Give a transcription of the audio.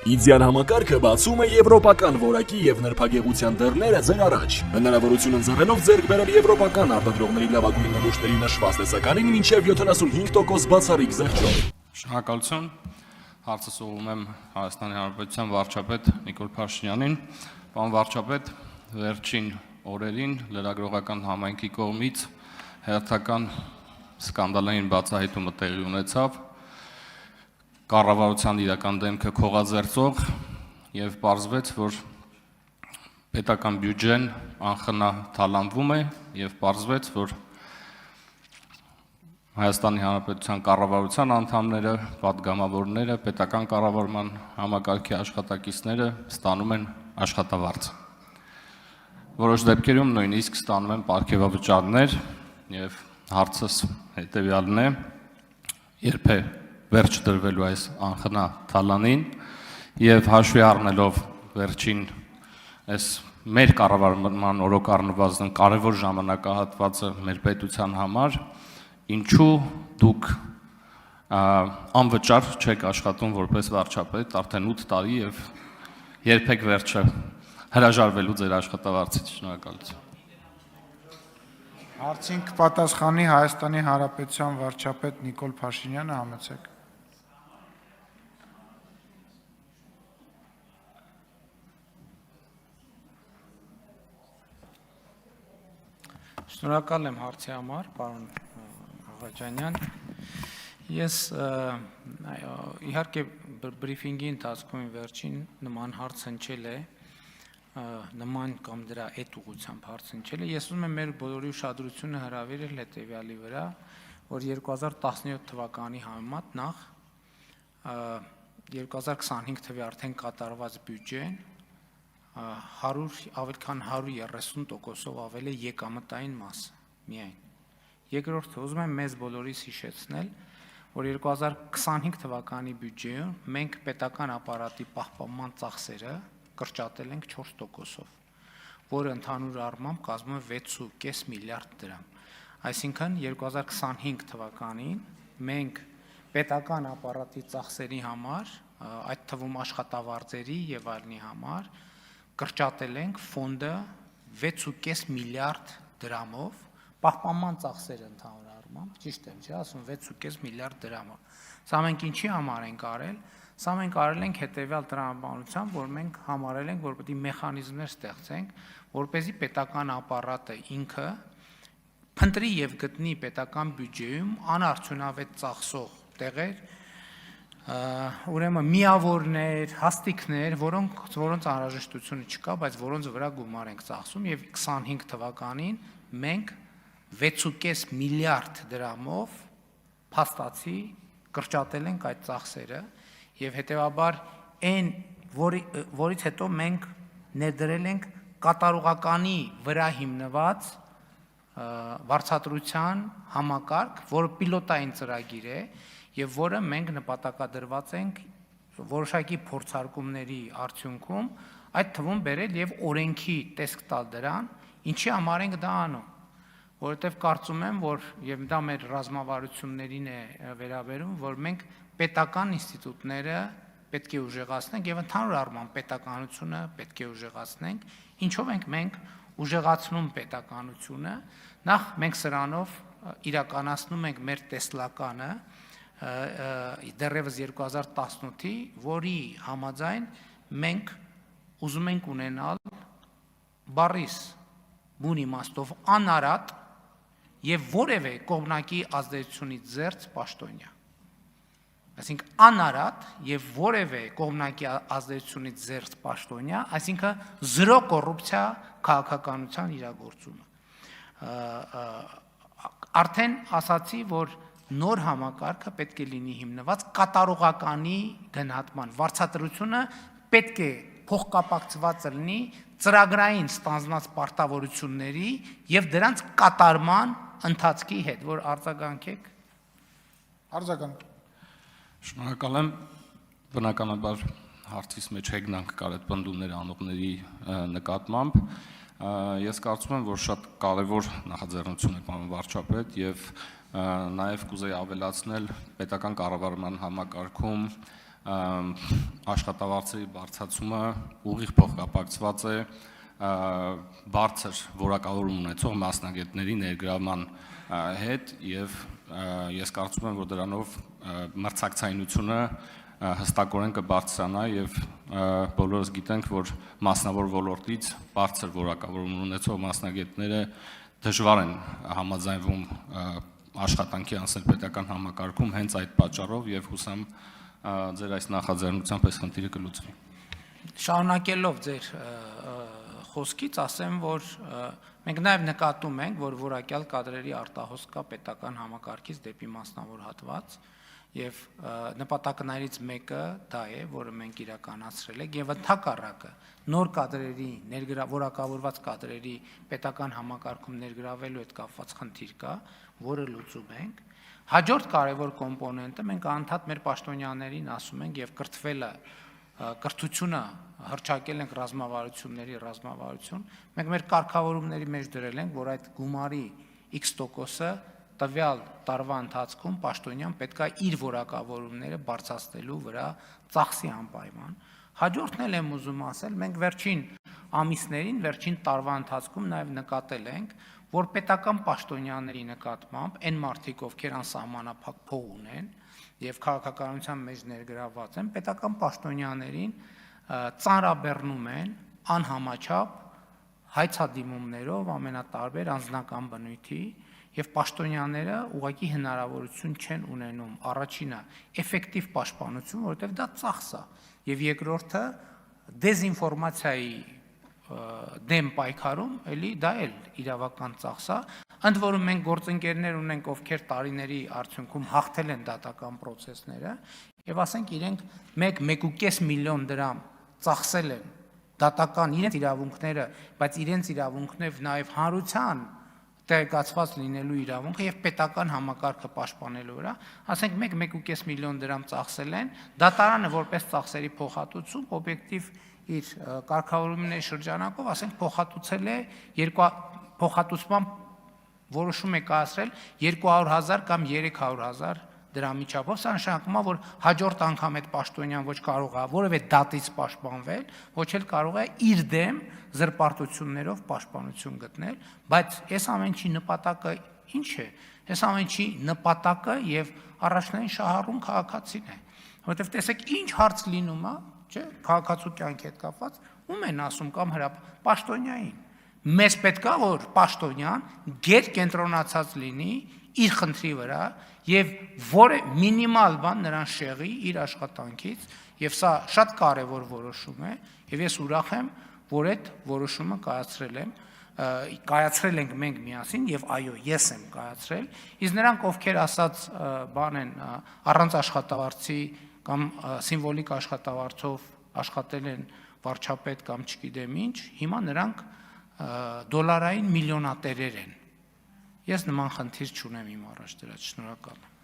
Իդեալ համակարգը բացում է եվրոպական որակի եւ նրբագեղության դռները ձեր առաջ։ Հնարավորություն ընձեռելով ձեռք բերել եվրոպական արտադրողների լավագույն նմուշների նշված տեսականին մինչեւ 75% բացառիկ զեղչով։ Շնորհակալություն։ Հարցը ուղղում եմ Հայաստանի Հանրապետության վարչապետ Նիկոլ Փաշինյանին։ Պարոն վարչապետ, վերջին օրերին լրագրողական համայնքի կողմից հերթական սկանդալային բացահայտումը տեղի ունեցավ։ Կառավարության իրական դեմքը քողաձերծող եւ պարզվեց, որ պետական բյուջեն անխնա թալանվում է եւ պարզվեց, որ Հայաստանի Հանրապետության կառավարության անդամները, պատգամավորները, պետական կառավարման համակարգի աշխատակիցները ստանում են աշխատավարձ։ Որոշ դեպքերում նույնիսկ ստանում են պարգևավճարներ եւ հարցս հետեւյալն է. երբ է վերջ դրվելու այս անխնա թալանին եւ հաշվի առնելով վերջին այս մեր կառավարման օրոք առնվազն կարևոր ժամանակահատվածը մեր պետության համար, ինչու դուք անվճար չեք աշխատում որպես վարչապետ արդեն 8 տարի եւ երբեք վերջը հրաժարվելու ձեր աշխատավարձից։ Շնորհակալություն։ Հարցին կպատասխանի Հայաստանի Հանրապետության վարչապետ Նիկոլ Փաշինյանը, համեցեք։ Շնորհակալ եմ հարցի համար, պարոն Աղաջանյան։ Ես իհարկե բրիֆինգի ընթացքում վերջին նման հարց հնչել է, նման կամ դրա այդ ուղղությամբ հարց հնչել է։ Ես ուզում եմ մեր բոլորի ուշադրությունը հրավիրել հետևյալի վրա, որ 2017 թվականի համեմատ նախ 2025 թվականի արդեն կատարված բյուջեն ավելի քան 130%-ով ավել է եկամտային մասը միայն։ Երկրորդը ուզում եմ մեզ բոլորիս հիշեցնել, որ 2025 թվականի բյուջեում մենք պետական ապարատի պահպանման ծախսերը կրճատել ենք 4%-ով, որը ընդհանուր առմամբ կազմում է 6.5 միլիարդ դրամ։ Այսինքն 2025 թվականին մենք պետական ապարատի ծախսերի համար, այդ թվում աշխատավարձերի եւ այլնի համար կրճատել ենք ֆոնդը 6.5 միլիարդ դրամով, պահպանման ծախսերը ընդհանուր առմամբ, ճիշտ եմ, չի ասում 6.5 միլիարդ դրամով։ Սա մենք ինչի համար ենք արել։ Սա մենք արել ենք հետևյալ տրամաբանությամբ, որ մենք համարել ենք, որ պետք է մեխանիզմներ ստեղծենք, որպեսզի պետական ապարատը ինքը փնտրի եւ գտնի պետական բյուջեում անարդյունավետ ծախսող տեղեր, ուրեմն միավորներ, հաստիկներ, որոնց անհրաժեշտությունը չկա, բայց որոնց վրա գումար ենք ծախսում եւ 25 թվականին մենք 6.5 միլիարդ դրամով փաստացի կրճատել ենք այդ ծախսերը եւ հետեւաբար այն որից հետո մենք ներդրել ենք կատարողականի վրա հիմնված վարձատրության համակարգ, որը պիլոտային ծրագիր է եւ որը մենք նպատակադրված ենք որոշակի փորձարկումների արդյունքում այդ թվում բերել եւ օրենքի տեսք տալ դրան, ինչի համար ենք դա անում, որովհետեւ կարծում եմ, որ եւ դա մեր ռազմավարություններին է վերաբերում, որ մենք պետական ինստիտուտները պետք է ուժեղացնենք եւ ընդհանուր առմամբ պետականությունը պետք է ուժեղացնենք, ինչով ենք մենք ուժեղացնում պետականությունը, նախ մենք սրանով իրականացնում ենք մեր տեսլականը դեռևս 2018-ի, որի համաձայն մենք ուզում ենք ունենալ բառիս բուն իմաստով անարատ եւ որևէ կողմնակի ազդեցությունից զերծ պաշտոնյա։ Այսինքն անարատ եւ որևէ կողմնակի ազդեցությունից զերծ պաշտոնյա, այսինքն զրո կոռուպցիա քաղաքականության իրագործումը։ Արդեն ասացի, որ նոր համակարգը պետք է լինի հիմնված կատարողականի գնահատման, վարձատրությունը պետք է փոխկապակցված լինի ծրագրային ստանձնած պարտավորությունների եւ դրանց կատարման ընթացքի հետ, որ արձագանքեք։ Արձագանք։ Շնորհակալ եմ, բնականաբար հարցից մեջ հեգնանք կար այդ պնդումներ անողների նկատմամբ։ Ես կարծում եմ, որ շատ կարևոր նախաձեռնություն է պարոն վարչապետ եւ նաև կուզեի ավելացնել պետական կառավարման համակարգում աշխատավարձերի բարձրացումը ուղիղ փոխկապակցված է բարձր որակավորում ունեցող մասնագետների ներգրավման հետ եւ ես կարծում եմ, որ դրանով մրցակցայնությունը հստակորեն կբարձրանա եւ բոլորս գիտենք, որ մասնավոր ոլորտից բարձր որակավորում ունեցող մասնագետները դժվար են համաձայնվում աշխատանքի անցնել պետական համակարգում հենց այդ պատճառով եւ հուսամ ձեր այս նախաձեռնությամբ այս խնդիրը կլուծվի։ Շարունակելով ձեր խոսքից ասեմ, որ մենք նաև նկատում ենք, որ որակյալ կադրերի արտահոս կա պետական համակարգից դեպի մասնավոր հատված եւ նպատակներից մեկը դա է, որը մենք իրականացրել ենք եւ ընդհակառակը նոր կադրերի որակավորված կադրերի պետական համակարգում ներգրավելու հետ կապված խնդիր կա, որը լուծում ենք։ Հաջորդ կարևոր կոմպոնենտը մենք անդադ մեր պաշտոնյաներին ասում ենք եւ կրթությունը հռչակել ենք ռազմավարություն, մենք մեր կարգավորումների մեջ դրել ենք, որ այդ գումարի X% տվյալ տարվա ընթացքում պաշտոնյան պետքա իր որակավորումները բարձրացնելու վրա ծախսի անպայման։ Հաջորդն էլ եմ ուզում ասել, մենք վերջին ամիսներին, վերջին տարվա ընթացքում նաև նկատել ենք, որ պետական պաշտոնյաների նկատմամբ այն մարդիկ, ովքեր անսահմանափակ փող ունեն եւ քաղաքականության մեջ ներգրավված են, պետական պաշտոնյաներին ծանրաբեռնում են անհամաչափ հայցադիմումներով ամենատարբեր անձնական բնույթի եւ պաշտոնյաները ուղղակի հնարավորություն չեն ունենում առաջինը էֆեկտիվ պաշտպանություն, որովհետեւ դա ծախս է, եւ երկրորդը դեզինֆորմացիայի դեմ պայքարում, էլի դա էլ իրավական ծախս է, ընդ որում մենք գործընկերներ ունենք, ովքեր տարիների արդյունքում հաղթել են դատական process-ները եւ ասենք իրենք 1.5 միլիոն դրամ ծախսել են դատական իրենց իրավունքները, բայց իրենց իրավունքներով նաեւ հանրության տեղեկացված լինելու իրավունքը եւ պետական համակարգը պաշտպանելու վրա, ասենք 1.5 միլիոն դրամ ծախսել են, դատարանը որպես ծախսերի փոխհատուցում օբյեկտիվ իր կարգավորումների շրջանակով, ասենք փոխհատուցել է փոխհատուցման որոշում է կայացրել 200,000 կամ 300,000 դրամի չափով, սա նշանակում է, որ հաջորդ անգամ այդ պաշտոնյան ոչ կարող է որևէ դատից պաշտպանվել, ոչ էլ կարող է իր դեմ զրպարտություններով պաշտպանություն գտնել, բայց այս ամենի նպատակը ինչ է։ Այս ամենի նպատակը եւ առաջնային շահառուն քաղաքացին է, որովհետեւ տեսեք ինչ հարց լինում է, չէ, քաղաքացու կյանքի հետ կապված, ում են ասում կամ պաշտոնյային։ Մեզ պետք է որ պաշտոնյան գերկենտրոնացած լինի իր խնդրի վրա եւ որը մինիմալ բան նրան շեղի իր աշխատանքից եւ սա շատ կարեւոր որոշում է եւ ես ուրախ եմ, որ այդ որոշումը կայացրել ենք մենք միասին եւ այո, ես եմ կայացրել, իսկ նրանք ովքեր ասած բան են առանց աշխատավարձի կամ սիմվոլիկ աշխատավարձով աշխատել են վարչապետ կամ չգիտեմ ինչ, հիմա նրանք դոլարային միլիոնատերեր են։ Ես նման խնդիր չունեմ իմ առաջ դրած, շնորհակալ եմ։